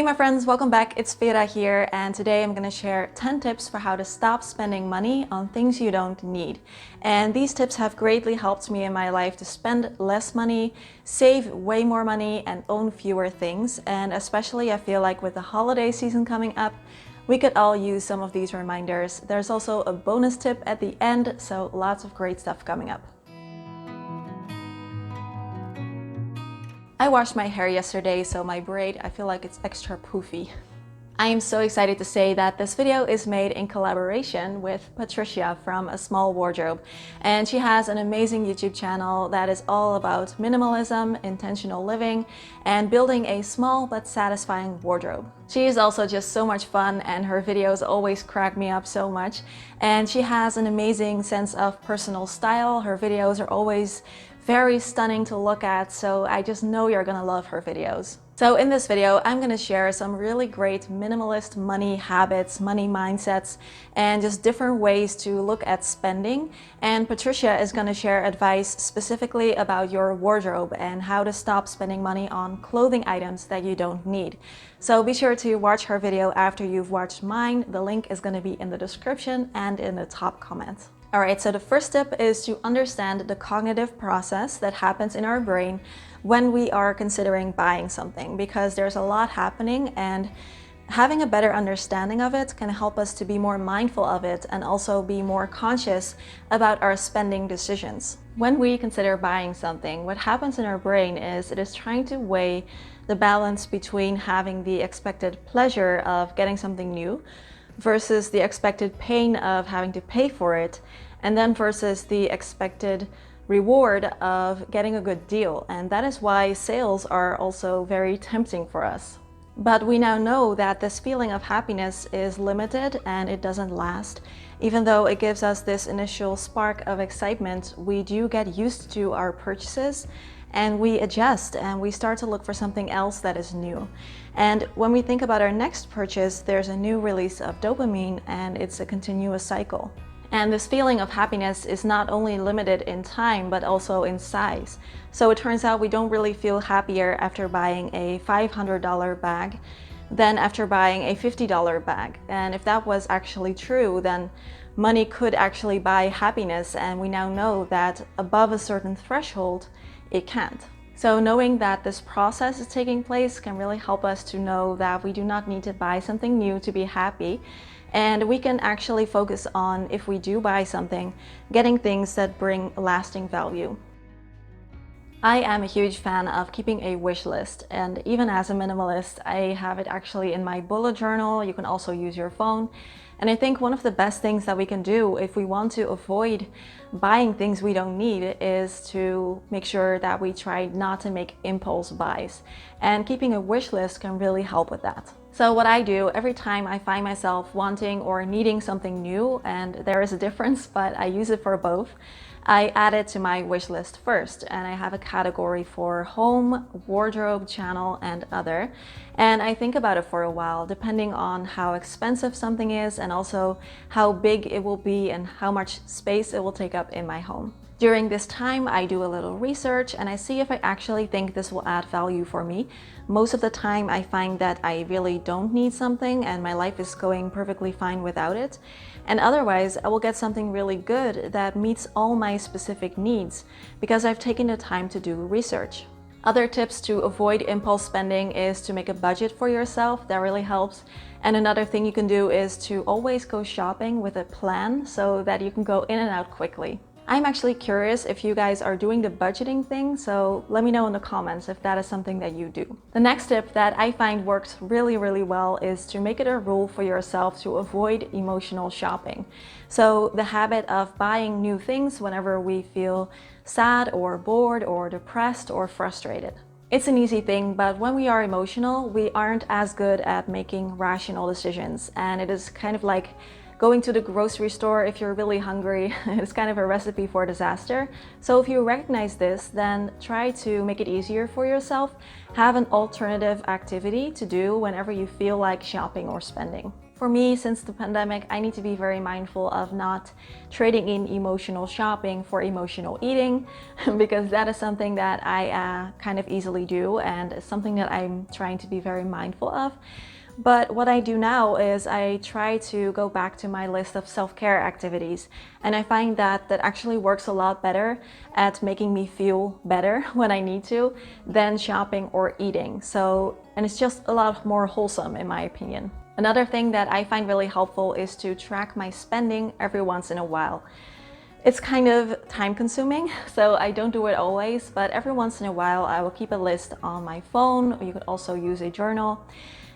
my friends, welcome back. It's Vera here, and today I'm going to share 10 tips for how to stop spending money on things you don't need. And these tips have greatly helped me in my life to spend less money, save way more money, and own fewer things. And especially I feel like with the holiday season coming up, we could all use some of these reminders. There's also a bonus tip at the end, so lots of great stuff coming up. I washed my hair yesterday, so my braid, I feel like it's extra poofy. I am so excited to say that this video is made in collaboration with Patricia from A Small Wardrobe. And she has an amazing YouTube channel that is all about minimalism, intentional living, and building a small but satisfying wardrobe. She is also just so much fun, and her videos always crack me up so much. And she has an amazing sense of personal style. Her videos are always very stunning to look at, so I just know you're gonna love her videos. So in this video, I'm gonna share some really great minimalist money habits, money mindsets, and just different ways to look at spending. And Patricia is gonna share advice specifically about your wardrobe and how to stop spending money on clothing items that you don't need. So be sure to watch her video after you've watched mine. The link is gonna be in the description and in the top comment. Alright, so the first step is to understand the cognitive process that happens in our brain when we are considering buying something, because there's a lot happening, and having a better understanding of it can help us to be more mindful of it and also be more conscious about our spending decisions. When we consider buying something, what happens in our brain is it is trying to weigh the balance between having the expected pleasure of getting something new versus the expected pain of having to pay for it, and then versus the expected reward of getting a good deal. And that is why sales are also very tempting for us. But we now know that this feeling of happiness is limited and it doesn't last. Even though it gives us this initial spark of excitement, we do get used to our purchases and we adjust and we start to look for something else that is new. And when we think about our next purchase, there's a new release of dopamine, and it's a continuous cycle. And this feeling of happiness is not only limited in time, but also in size. So it turns out we don't really feel happier after buying a $500 bag than after buying a $50 bag. And if that was actually true, then money could actually buy happiness, and we now know that above a certain threshold, it can't. So knowing that this process is taking place can really help us to know that we do not need to buy something new to be happy. And we can actually focus on, if we do buy something, getting things that bring lasting value. I am a huge fan of keeping a wish list, and even as a minimalist, I have it actually in my bullet journal. You can also use your phone. And I think one of the best things that we can do if we want to avoid buying things we don't need is to make sure that we try not to make impulse buys. And keeping a wish list can really help with that. So what I do every time I find myself wanting or needing something new, and there is a difference, but I use it for both, I add it to my wish list first, and I have a category for home, wardrobe, channel, and other. And I think about it for a while, depending on how expensive something is and also how big it will be and how much space it will take up in my home. During this time, I do a little research and I see if I actually think this will add value for me. Most of the time, I find that I really don't need something and my life is going perfectly fine without it. And otherwise, I will get something really good that meets all my specific needs because I've taken the time to do research. Other tips to avoid impulse spending is to make a budget for yourself. That really helps. And another thing you can do is to always go shopping with a plan so that you can go in and out quickly. I'm actually curious if you guys are doing the budgeting thing, so let me know in the comments if that is something that you do. The next tip that I find works really well is to make it a rule for yourself to avoid emotional shopping. So the habit of buying new things whenever we feel sad or bored or depressed or frustrated. It's an easy thing, but when we are emotional, we aren't as good at making rational decisions, and it is kind of like going to the grocery store if you're really hungry. It's kind of a recipe for disaster. So if you recognize this, then try to make it easier for yourself. Have an alternative activity to do whenever you feel like shopping or spending. For me, since the pandemic, I need to be very mindful of not trading in emotional shopping for emotional eating because that is something that I kind of easily do, and it's something that I'm trying to be very mindful of. But what I do now is I try to go back to my list of self-care activities, and I find that that actually works a lot better at making me feel better when I need to than shopping or eating. And it's just a lot more wholesome in my opinion. Another thing that I find really helpful is to track my spending every once in a while. It's kind of time consuming, so I don't do it always, but every once in a while I will keep a list on my phone, or you could also use a journal,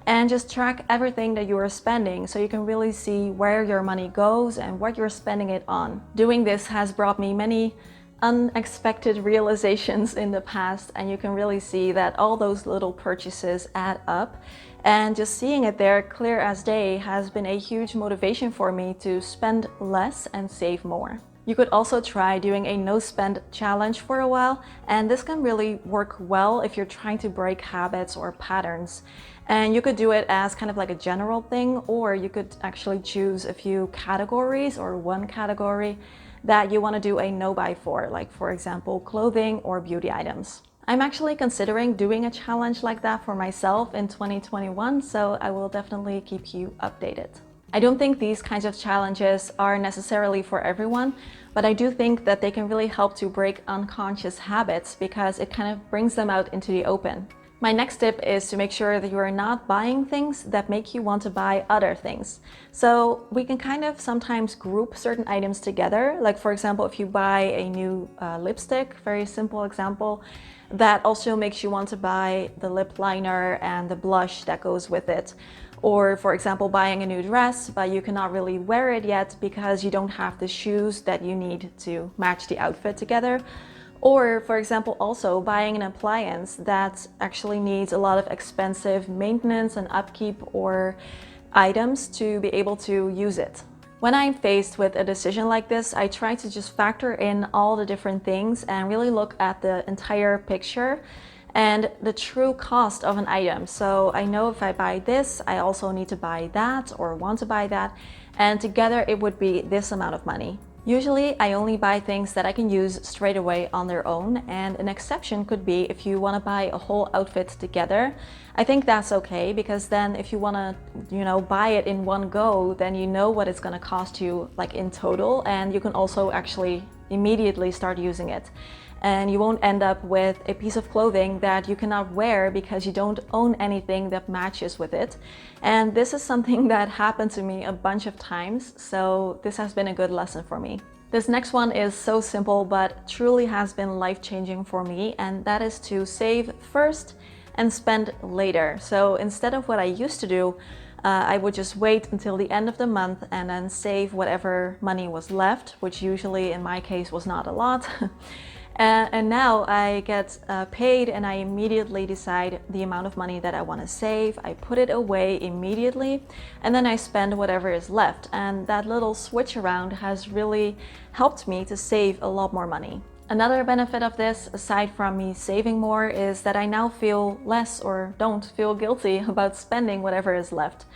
and just track everything that you are spending so you can really see where your money goes and what you're spending it on. Doing this has brought me many unexpected realizations in the past, and you can really see that all those little purchases add up, and just seeing it there clear as day has been a huge motivation for me to spend less and save more. You could also try doing a no spend challenge for a while, and this can really work well if you're trying to break habits or patterns. And you could do it as kind of like a general thing, or you could actually choose a few categories or one category that you want to do a no buy for, like for example clothing or beauty items. I'm actually considering doing a challenge like that for myself in 2021, so I will definitely keep you updated. I don't think these kinds of challenges are necessarily for everyone, but I do think that they can really help to break unconscious habits because it kind of brings them out into the open. My next tip is to make sure that you are not buying things that make you want to buy other things. So we can kind of sometimes group certain items together. Like for example, if you buy a new lipstick, very simple example, that also makes you want to buy the lip liner and the blush that goes with it. Or for example, buying a new dress, but you cannot really wear it yet because you don't have the shoes that you need to match the outfit together. Or for example, also buying an appliance that actually needs a lot of expensive maintenance and upkeep or items to be able to use it. When I'm faced with a decision like this, I try to just factor in all the different things and really look at the entire picture and the true cost of an item. So I know if I buy this, I also need to buy that or want to buy that, and together it would be this amount of money. Usually I only buy things that I can use straight away on their own, and an exception could be if you want to buy a whole outfit together. I think that's okay, because then if you want to, buy it in one go, then you know what it's going to cost you like in total, and you can also actually immediately start using it. And you won't end up with a piece of clothing that you cannot wear because you don't own anything that matches with it. And this is something that happened to me a bunch of times, so this has been a good lesson for me. This next one is so simple, but truly has been life-changing for me, and that is to save first and spend later. So instead of what I used to do, I would just wait until the end of the month and then save whatever money was left, which usually in my case was not a lot. And now I get paid and I immediately decide the amount of money that I want to save. I put it away immediately and then I spend whatever is left. And that little switch around has really helped me to save a lot more money. Another benefit of this, aside from me saving more, is that I now feel less or don't feel guilty about spending whatever is left.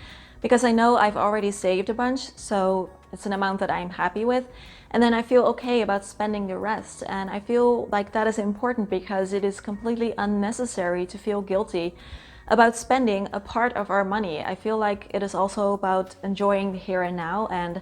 Because I know I've already saved a bunch, so it's an amount that I'm happy with. And then I feel okay about spending the rest. And I feel like that is important because it is completely unnecessary to feel guilty about spending a part of our money. I feel like it is also about enjoying the here and now and,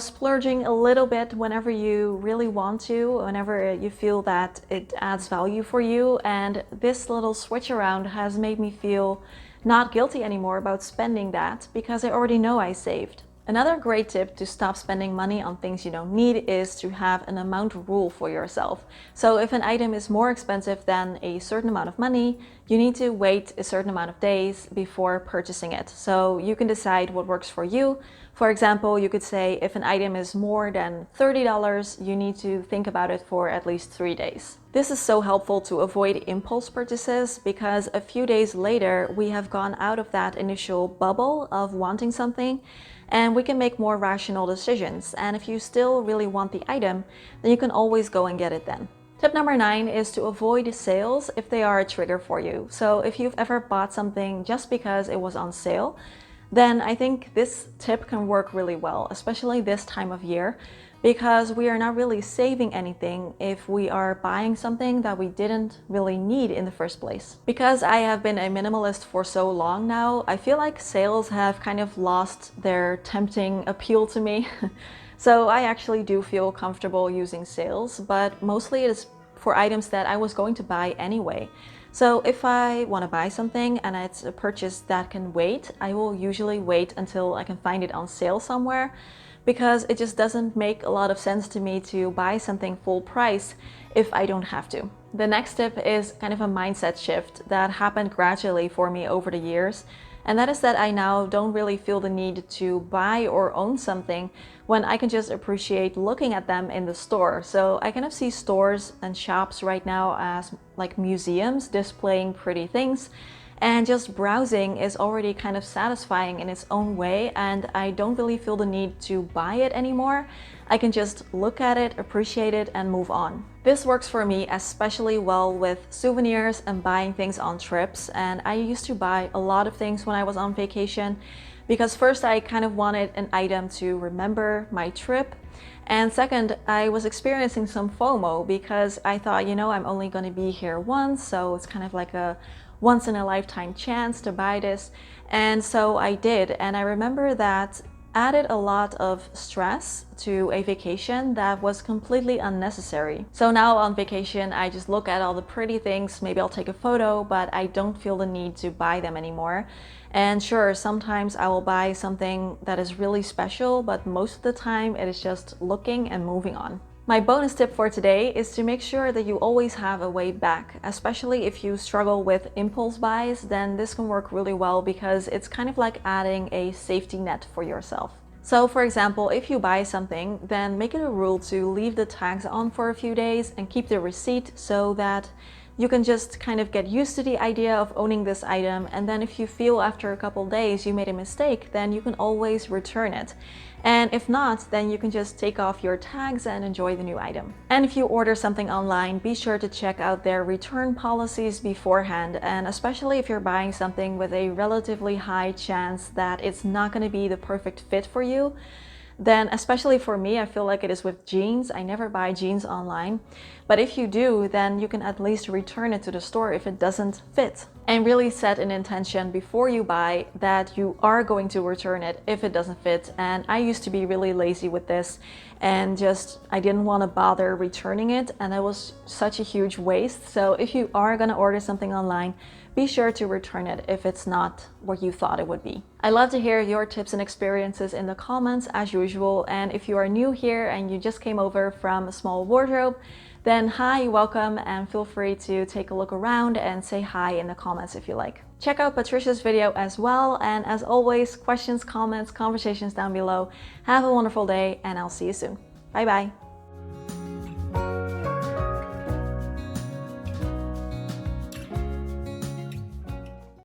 splurging a little bit whenever you really want to, whenever you feel that it adds value for you. And this little switch around has made me feel not guilty anymore about spending that because I already know I saved. Another great tip to stop spending money on things you don't need is to have an amount rule for yourself. So if an item is more expensive than a certain amount of money, you need to wait a certain amount of days before purchasing it. So you can decide what works for you. For example, you could say if an item is more than $30, you need to think about it for at least 3 days. This is so helpful to avoid impulse purchases because a few days later, we have gone out of that initial bubble of wanting something and we can make more rational decisions. And if you still really want the item, then you can always go and get it then. Tip number 9 is to avoid sales if they are a trigger for you. So if you've ever bought something just because it was on sale, then I think this tip can work really well, especially this time of year, because we are not really saving anything if we are buying something that we didn't really need in the first place. Because I have been a minimalist for so long now, I feel like sales have kind of lost their tempting appeal to me. So I actually do feel comfortable using sales, but mostly it is for items that I was going to buy anyway. So if I want to buy something and it's a purchase that can wait, I will usually wait until I can find it on sale somewhere, because it just doesn't make a lot of sense to me to buy something full price if I don't have to. The next tip is kind of a mindset shift that happened gradually for me over the years, and that is that I now don't really feel the need to buy or own something when I can just appreciate looking at them in the store. So I kind of see stores and shops right now as like museums displaying pretty things, and just browsing is already kind of satisfying in its own way, and I don't really feel the need to buy it anymore. I can just look at it, appreciate it, and move on. This works for me especially well with souvenirs and buying things on trips, and I used to buy a lot of things when I was on vacation, because first I kind of wanted an item to remember my trip, and second, I was experiencing some FOMO because I thought, you know, I'm only going to be here once, so it's kind of like a once in a lifetime chance to buy this. And so I did, and I remember that added a lot of stress to a vacation that was completely unnecessary. So now on vacation, I just look at all the pretty things, maybe I'll take a photo, but I don't feel the need to buy them anymore. And sure, sometimes I will buy something that is really special, but most of the time it is just looking and moving on. My bonus tip for today is to make sure that you always have a way back, especially if you struggle with impulse buys. Then this can work really well because it's kind of like adding a safety net for yourself. So for example, if you buy something, then make it a rule to leave the tags on for a few days and keep the receipt so that you can just kind of get used to the idea of owning this item, and then if you feel after a couple days you made a mistake, then you can always return it. And if not, then you can just take off your tags and enjoy the new item. And if you order something online, be sure to check out their return policies beforehand, and especially if you're buying something with a relatively high chance that it's not going to be the perfect fit for you, then especially for me, I feel like it is with jeans. I never buy jeans online, but if you do, then you can at least return it to the store if it doesn't fit. And really set an intention before you buy that you are going to return it if it doesn't fit. And I used to be really lazy with this, and just I didn't want to bother returning it, and that was such a huge waste. So if you are going to order something online, be sure to return it if it's not what you thought it would be. I love to hear your tips and experiences in the comments as usual, and if you are new here and you just came over from a small wardrobe, then hi, welcome, and feel free to take a look around and say hi in the comments if you like. Check out Patricia's video as well, and as always, questions, comments, conversations down below. Have a wonderful day, and I'll see you soon. Bye bye.